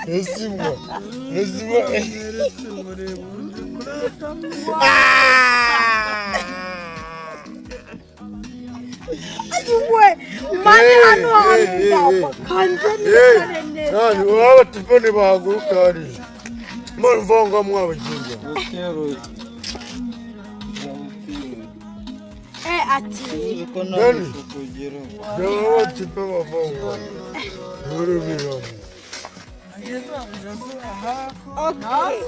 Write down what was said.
Nesimwa. Waba tupone bahagurukari. Mvanga mwabajinga. Ati. Nani? Jawa tipe mavanga. Uri biramu. Okay.